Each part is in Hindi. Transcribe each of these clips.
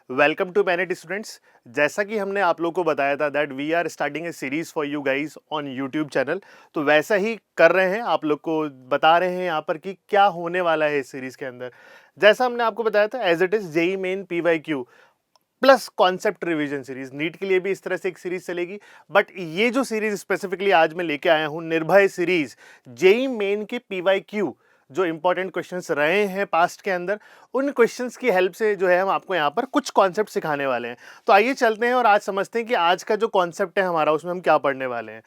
Welcome to MANET students. जैसा कि हमने आप लोगों को बताया था that we are starting a series for you guys on YouTube channel, तो वैसा ही कर रहे हैं। आप लोग को बता रहे हैं यहाँ पर कि क्या होने वाला है इस सीरीज के अंदर। जैसा हमने आपको बताया था as it is JEE Main PYQ plus concept revision series, NEET के लिए भी इस तरह से एक सीरीज चलेगी। बट ये जो सीरीज स्पेसिफिकली आज मैं लेके आया हूँ, निर्भय सीरीज, जेई मेन के PYQ जो इंपॉर्टेंट क्वेश्चंस रहे हैं पास्ट के अंदर, उन क्वेश्चंस की हेल्प से जो है हम आपको यहाँ पर कुछ कॉन्सेप्ट सिखाने वाले हैं। तो आइए चलते हैं और आज समझते हैं कि आज का जो कॉन्सेप्ट है हमारा, उसमें हम क्या पढ़ने वाले हैं।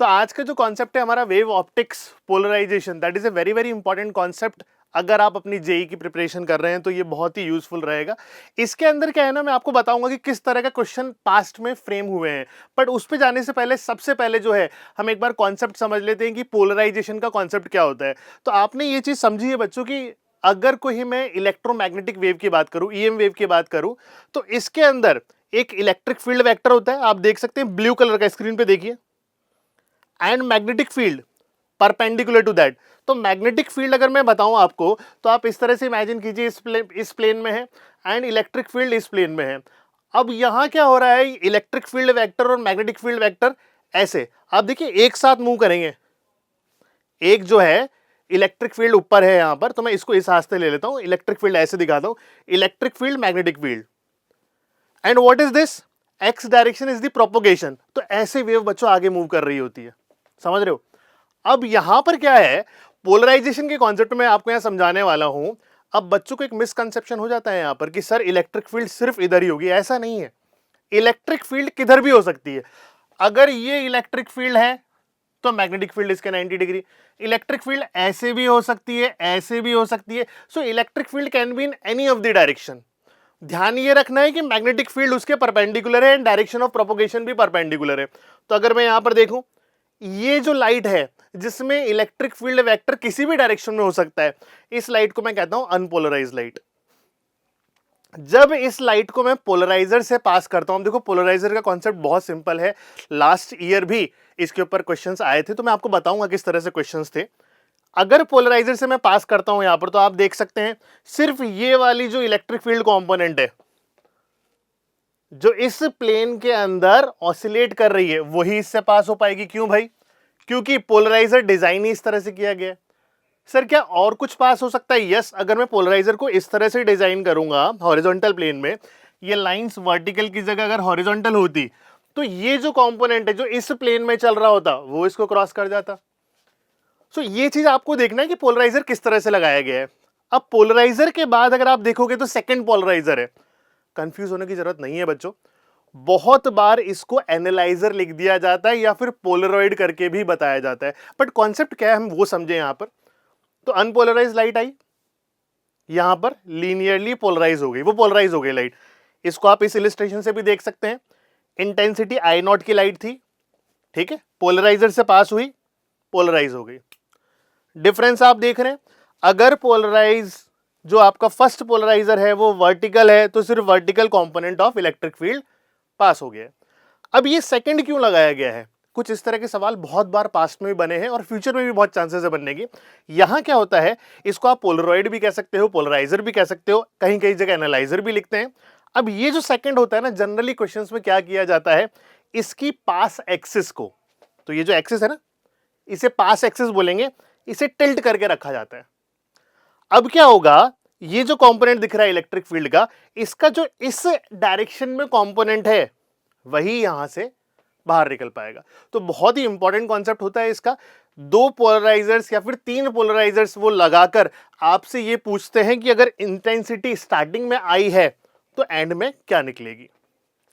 तो आज का जो कॉन्सेप्ट है हमारा, wave optics polarisation, that is a very very important concept. अगर आप अपनी जेई की प्रिपरेशन कर रहे हैं तो ये बहुत ही यूजफुल रहेगा। इसके अंदर क्या है ना, मैं आपको बताऊंगा कि किस तरह का क्वेश्चन पास्ट में फ्रेम हुए हैं। बट उस पर जाने से पहले सबसे पहले जो है हम एक बार कॉन्सेप्ट समझ लेते हैं कि पोलराइजेशन का कॉन्सेप्ट क्या होता है। तो आपने ये चीज समझी है बच्चों की, अगर कोई मैं इलेक्ट्रोमैग्नेटिक वेव की बात करूं, EM वेव की बात करूं, तो इसके अंदर एक इलेक्ट्रिक फील्ड वेक्टर होता है, आप देख सकते हैं ब्लू कलर का, स्क्रीन पे देखिए, and magnetic field perpendicular to that. तो मैग्नेटिक फील्ड अगर मैं बताऊं आपको, तो आप इस तरह से इमेजिन कीजिए, इस प्लेन में है एंड इलेक्ट्रिक फील्ड इस प्लेन में है। अब यहां क्या हो रहा है, इलेक्ट्रिक फील्ड वेक्टर और मैग्नेटिक फील्ड वेक्टर ऐसे आप देखिए एक साथ मूव करेंगे। एक जो है इलेक्ट्रिक फील्ड ऊपर है यहां पर, तो मैं इसको इस रास्ते ले लेता हूं, इलेक्ट्रिक फील्ड ऐसे दिखाता हूं, electric field magnetic field, and what is this, x direction is the propagation. तो ऐसे वेव बच्चों आगे मूव कर रही होती है, समझ रहे हो। अब यहां पर क्या है, पोलराइजेशन के कॉन्सेप्ट में आपको यहां समझाने वाला हूं। अब बच्चों को एक मिसकंसेप्शन हो जाता है यहां पर कि सर इलेक्ट्रिक फील्ड सिर्फ इधर ही होगी, ऐसा नहीं है। इलेक्ट्रिक फील्ड किधर भी हो सकती है। अगर ये इलेक्ट्रिक फील्ड है तो मैग्नेटिक फील्ड इसके 90 डिग्री, इलेक्ट्रिक फील्ड ऐसे भी हो सकती है, ऐसे भी हो सकती है। So electric field can be in any of the direction. ध्यान ये रखना है कि मैग्नेटिक फील्ड उसके परपेंडिकुलर है एंड डायरेक्शन ऑफ प्रोपोगेशन भी परपेंडिकुलर है। तो अगर मैं यहां पर देखूं, ये जो लाइट है जिसमें इलेक्ट्रिक फील्ड वेक्टर किसी भी डायरेक्शन में हो सकता है, इस लाइट को मैं कहता हूं अनपोलराइज्ड लाइट। जब इस लाइट को मैं पोलराइजर से पास करता हूं, देखो पोलराइजर का कॉन्सेप्ट बहुत सिंपल है, लास्ट ईयर भी इसके ऊपर क्वेश्चंस आए थे, तो मैं आपको बताऊंगा किस तरह से क्वेश्चंस थे। अगर पोलराइजर से मैं पास करता हूं यहां पर, तो आप देख सकते हैं सिर्फ ये वाली जो इलेक्ट्रिक फील्ड कंपोनेंट है जो इस प्लेन के अंदर ऑसिलेट कर रही है, वही इससे पास हो पाएगी। क्यों भाई? क्योंकि पोलराइजर डिजाइन ही इस तरह से किया गया है। सर क्या और कुछ पास हो सकता है? यस, अगर मैं पोलराइजर को इस तरह से डिजाइन करूंगा हॉरिजॉन्टल प्लेन में, ये लाइंस वर्टिकल की जगह अगर हॉरिजॉन्टल होती, तो ये जो कंपोनेंट है जो इस प्लेन में चल रहा होता, वो इसको क्रॉस कर जाता। सो ये चीज आपको देखना है कि पोलराइजर किस तरह से लगाया गया है। अब पोलराइजर के बाद अगर आप देखोगे तो सेकंड पोलराइजर है। कंफ्यूज होने की जरूरत नहीं है बच्चों, बहुत बार इसको एनालाइजर लिख दिया जाता है या फिर पोलरॉइड करके भी बताया जाता है, बट कॉन्सेप्ट क्या है हम वो समझे यहां पर। तो अनपोलराइज लाइट आई, यहां पर लीनियरली पोलराइज हो गई, वो पोलराइज हो गई लाइट। इसको आप इस इलिस्ट्रेशन से भी देख सकते हैं, इंटेंसिटी I0 की लाइट थी, ठीक है, पोलराइजर से पास हुई, पोलराइज हो गई। डिफरेंस आप देख रहे हैं, अगर पोलराइज जो आपका फर्स्ट पोलराइजर है वो वर्टिकल है, तो सिर्फ vertical component of electric field pass हो गया। अब ये सेकंड क्यों लगाया गया है? कुछ इस तरह के सवाल बहुत बार पास्ट में भी बने हैं और फ्यूचर में भी बहुत चांसेस है बनने की। यहां क्या होता है, इसको आप पोलरॉइड भी कह सकते हो, पोलराइजर भी कह सकते हो, कहीं कहीं जगह एनालाइजर भी लिखते हैं। अब ये जो सेकंड होता है ना, जनरली क्वेश्चंस में क्या किया जाता है, इसकी पास एक्सिस को, तो ये जो एक्सिस है ना, इसे पास एक्सिस बोलेंगे, इसे टिल्ट करके रखा जाता है। अब क्या होगा, ये जो कंपोनेंट दिख रहा है इलेक्ट्रिक फील्ड का, इसका जो इस डायरेक्शन में कंपोनेंट है वही यहां से बाहर निकल पाएगा। तो बहुत ही इंपॉर्टेंट कॉन्सेप्ट होता है इसका। दो पोलराइजर्स या फिर तीन पोलराइजर्स वो लगाकर आपसे ये पूछते हैं कि अगर इंटेंसिटी स्टार्टिंग में आई है तो एंड में क्या निकलेगी।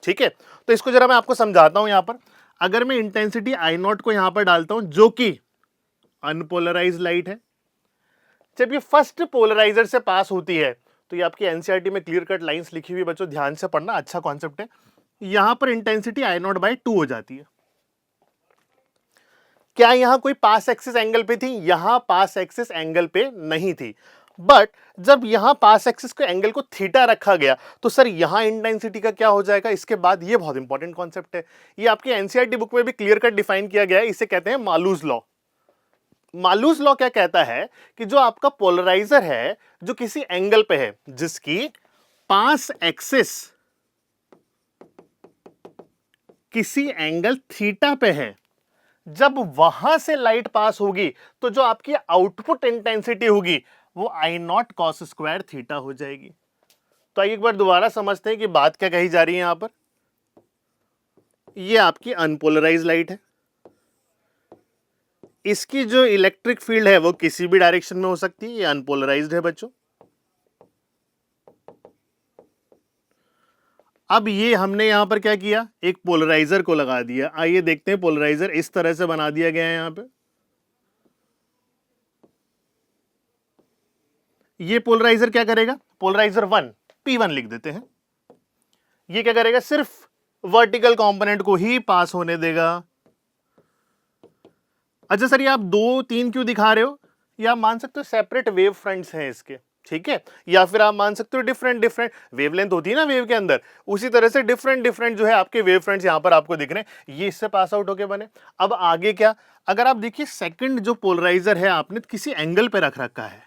ठीक है, तो इसको जरा मैं आपको समझाता हूं। यहां पर अगर मैं इंटेंसिटी I0 को यहां पर डालता हूं, जो कि अनपोलराइज लाइट है, जब ये फर्स्ट पोलराइजर से पास होती है, तो ये आपकी एनसीईआरटी में क्लियर कट लाइंस लिखी हुई, बच्चों ध्यान से पढ़ना, अच्छा कॉन्सेप्ट है। यहां पर इंटेंसिटी I0/2 हो जाती है। क्या यहां कोई पास एक्सिस एंगल पे थी? यहां पास एक्सिस एंगल पे नहीं थी, बट जब यहां पास एक्सिस के एंगल को थीटा रखा गया, तो सर यहां इंटेंसिटी का क्या हो जाएगा? इसके बाद ये बहुत इंपॉर्टेंट कॉन्सेप्ट है, ये आपकी एनसीईआरटी बुक में भी क्लियर कट डिफाइन किया गया है, इसे कहते हैं मालूज लॉ। मालूज लॉ क्या कहता है कि जो आपका पोलराइजर है जो किसी एंगल पे है, जिसकी पास एक्सिस किसी एंगल थीटा पे है, जब वहां से लाइट पास होगी तो जो आपकी आउटपुट इंटेंसिटी होगी वो आई नॉट कॉस स्क्वायर थीटा हो जाएगी। तो आइए एक बार दोबारा समझते हैं कि बात क्या कही जा रही है यहां पर। ये आपकी अनपोलराइज लाइट है, इसकी जो इलेक्ट्रिक फील्ड है वो किसी भी डायरेक्शन में हो सकती है, ये अनपोलराइज्ड है बच्चों। अब ये हमने यहां पर क्या किया, एक पोलराइजर को लगा दिया। आइए देखते हैं, पोलराइजर इस तरह से बना दिया गया है यहां पे। ये पोलराइजर क्या करेगा, पोलराइजर 1 P1 लिख देते हैं। ये क्या करेगा, सिर्फ वर्टिकल कंपोनेंट को ही पास होने देगा। अच्छा सर, ये आप 2-3 क्यों दिखा रहे हो, ये आप मान सकते हो सेपरेट वेव फ्रंट्स हैं इसके, ठीक है, या फिर आप मान सकते हो डिफरेंट वेवलेंथ होती है ना वेव के अंदर, उसी तरह से डिफरेंट जो है आपके वेव फ्रंट्स यहां पर आपको दिख रहे हैं, ये इससे पास आउट होके बने। अब आगे क्या, अगर आप देखिए सेकंड जो पोलराइजर है आपने किसी एंगल पे रख रखा है।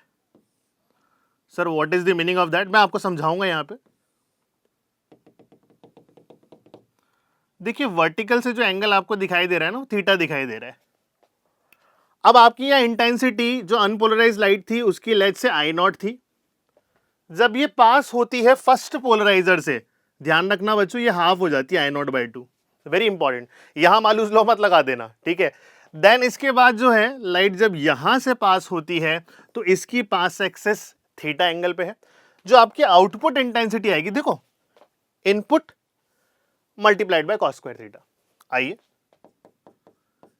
Sir what is the meaning of that, मैं आपको समझाऊंगा यहां पे। देखिए वर्टिकल से जो एंगल आपको दिखाई दे रहा है ना, थीटा दिखाई दे रहा है। अब आपकी यहां इंटेंसिटी जो अनपोलराइज लाइट थी उसकी लेंथ से आई नॉट थी, जब ये पास होती है फर्स्ट पोलराइजर से, ध्यान रखना बच्चों, ये हाफ हो जाती है आई नॉट बाई 2, वेरी इंपॉर्टेंट, यहां मालूम लो मत लगा देना, ठीक है। देन इसके बाद जो है लाइट जब यहां से पास होती है तो इसकी पास एक्सिस थीटा एंगल पे है। जो आपकी आउटपुट इंटेंसिटी आएगी, देखो input multiplied by cos square theta, आइए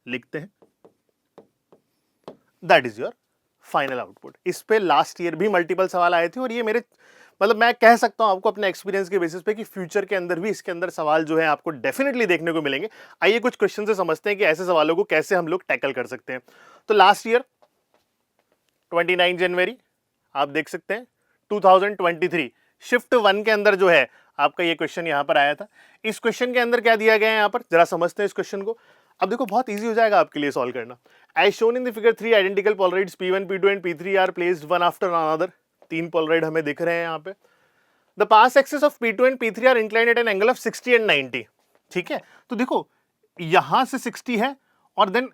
लिखते हैं, that is your final output. इस पे लास्ट ईयर भी मल्टीपल सवाल आए थे और ये मेरे मतलब मैं कह सकता हूं आपको अपने एक्सपीरियंस के बेसिस पे कि फ्यूचर के अंदर भी इसके अंदर सवाल जो है आपको डेफिनेटली देखने को मिलेंगे। आइए कुछ क्वेश्चन से समझते हैं कि ऐसे सवालों को कैसे हम लोग टैकल कर सकते हैं। तो लास्ट ईयर 29 जनवरी आप देख सकते हैं 2023 शिफ्ट 1 के अंदर जो है आपका ये क्वेश्चन यहां पर आया था। इस क्वेश्चन के अंदर क्या दिया गया है यहां पर, जरा समझते हैं इस क्वेश्चन को। अब देखो बहुत इजी हो जाएगा आपके लिए सॉल्व करना। As shown in the figure 3 identical polaroids P1 P2 and P3 are placed one after another. 3 polaroid हमें दिख रहे हैं यहाँ पे। The pass axis of P2 and P3 are inclined at an angle of 60 and 90, ठीक है। तो देखो यहां से 60 है और देन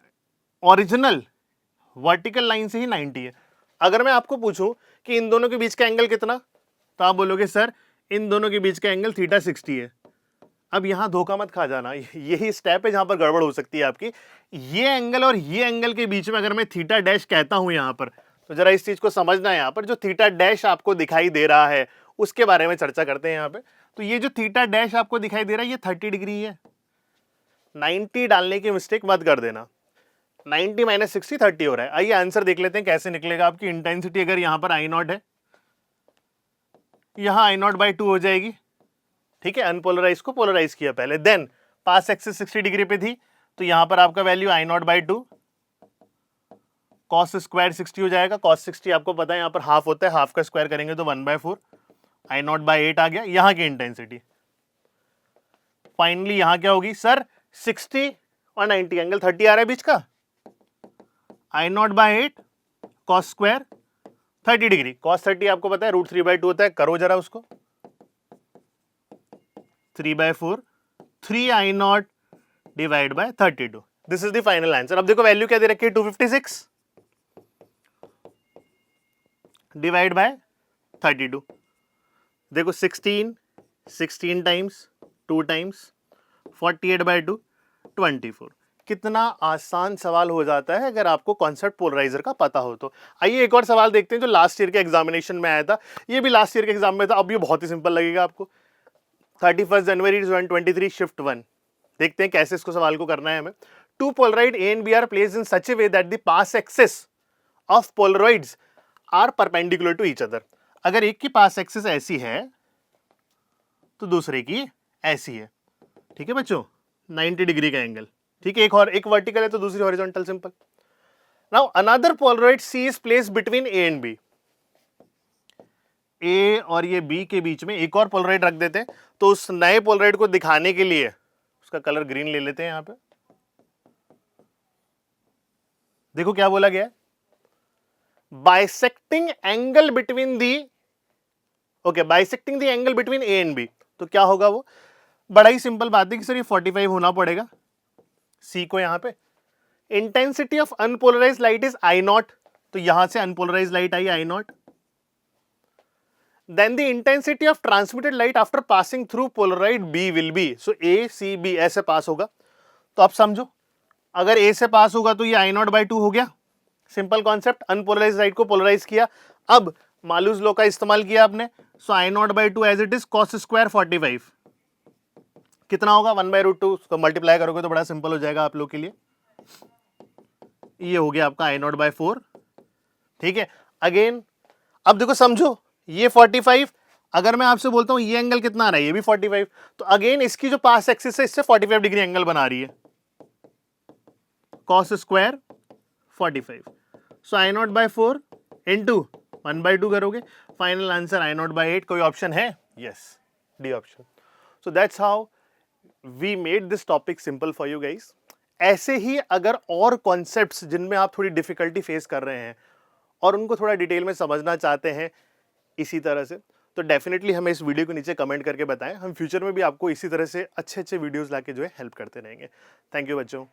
ओरिजिनल वर्टिकल लाइन से ही 90 है। अगर मैं आपको पूछूं कि इन दोनों के बीच का एंगल कितना, तो आप बोलोगे सर इन दोनों के बीच का एंगल थीटा 60 है। अब यहां धोखा मत खा जाना, यही स्टेप है जहां पर गड़बड़ हो सकती है आपकी। ये एंगल और ये एंगल के बीच में अगर मैं थीटा डैश कहता हूं यहां पर, तो जरा इस चीज को समझना है। यहां पर जो थीटा डैश आपको दिखाई दे रहा है उसके बारे में चर्चा करते हैं यहां पे। तो ये जो थीटा डैश आपको दिखाई दे रहा है ये 30 डिग्री है। 90 डालने की मिस्टेक मत कर देना, 90 माइनस 60 30 हो रहा है। आइए आंसर देख लेते हैं कैसे निकलेगा। आपकी इंटेंसिटी अगर यहां पर आई नॉट है, यहां आई नॉट बाई 2 हो जाएगी, ठीक है। अनपोलराइज को पोलराइज किया पहले, देन पास एक्सिस 60 डिग्री पे थी तो यहां पर आपका value I naught by 2 cos square 60 हो जाएगा। कॉस 60 आपको पता है यहां पर हाफ होता है, हाफ का स्क्वायर करेंगे तो 1/4 आई नॉट बाई 8 आ गया यहां की इंटेंसिटी। फाइनली यहां क्या होगी सर, 60 और 90 एंगल 30 आ रहा है बीच का, I naught by 8 cos square 30 degree. Cos 30 आपको पता है √3/2 होता है, करो जरा उसको, 3/4 3 I naught divide by 32। This is the final answer. अब देखो वैल्यू क्या दे रखी है 256 डिवाइड बाय 32। देखो 16 टाइम्स 2 टाइम्स 48/2 24। कितना आसान सवाल हो जाता है अगर आपको कॉन्सेप्ट पोलराइजर का पता हो तो। आइए एक और सवाल देखते हैं जो लास्ट ईयर के एग्जामिनेशन में आया था। ये भी लास्ट ईयर के एग्जाम में था। अब ये बहुत ही सिंपल लगेगा आपको। 31 जनवरी 2023 शिफ्ट 1 देखते हैं कैसे इसको सवाल को करना है हमें। Two polaroid A and B are placed in such a way that the pass axis of polaroids are perpendicular to each other. अगर एक की पास एक्सिस ऐसी है तो दूसरे की ऐसी है, ठीक है बच्चों, 90 डिग्री का एंगल, ठीक है। एक वर्टिकल है तो दूसरी horizontal, simple. Now another polaroid C is placed between A and B. A और ये बी के बीच में एक और पोलराइड रख देते हैं। तो उस नए पोलराइड को दिखाने के लिए उसका कलर ग्रीन ले लेते हैं यहां पे। देखो क्या बोला गया है, bisecting angle between the okay, bisecting the angle between A and B, तो क्या होगा वो? बड़ा ही सिंपल बात है कि सर ये 45 होना पड़ेगा सी को यहाँ पे। Intensity of unpolarised light is I naught, तो यहां से unpolarised light I I naught. Then the intensity of transmitted light after passing through polaroid B will be, so A C B ऐसे पास होगा। तो आप समझो, अगर ए से पास होगा तो ये आई नॉट बाई 2 हो गया। सिंपल कॉन्सेप्ट, अनपोलराइज लाइट को पोलराइज किया। अब मालूज लॉ का इस्तेमाल किया आपने, so I naught by 2 as it is cos square 45 कितना होगा 1/√2, उसको मल्टीप्लाई करोगे तो बड़ा सिंपल हो जाएगा आप लोग के लिए। ये हो गया आपका आई नॉट बाई 4। ठीक है, अगेन अब देखो समझो, ये 45, अगर मैं आपसे बोलता हूं ये एंगल कितना आ रहा है, ये भी 45, तो अगेन इसकी जो पास एक्सिस है इससे 45 डिग्री एंगल बना रही है, cos square 45। So I naught by 4 into 1/2 करोगे, final answer I naught by 8। कोई ऑप्शन है? Yes, D option. So that's how we made this topic simple for you guys. ऐसे ही अगर और कॉन्सेप्ट्स जिनमें आप थोड़ी डिफिकल्टी फेस कर रहे हैं और उनको थोड़ा डिटेल में समझना चाहते हैं इसी तरह से, तो डेफिनेटली हमें इस वीडियो के नीचे कमेंट करके बताएं। हम फ्यूचर में भी आपको इसी तरह से अच्छे अच्छे वीडियोस लाके जो है हेल्प करते रहेंगे। थैंक यू बच्चों।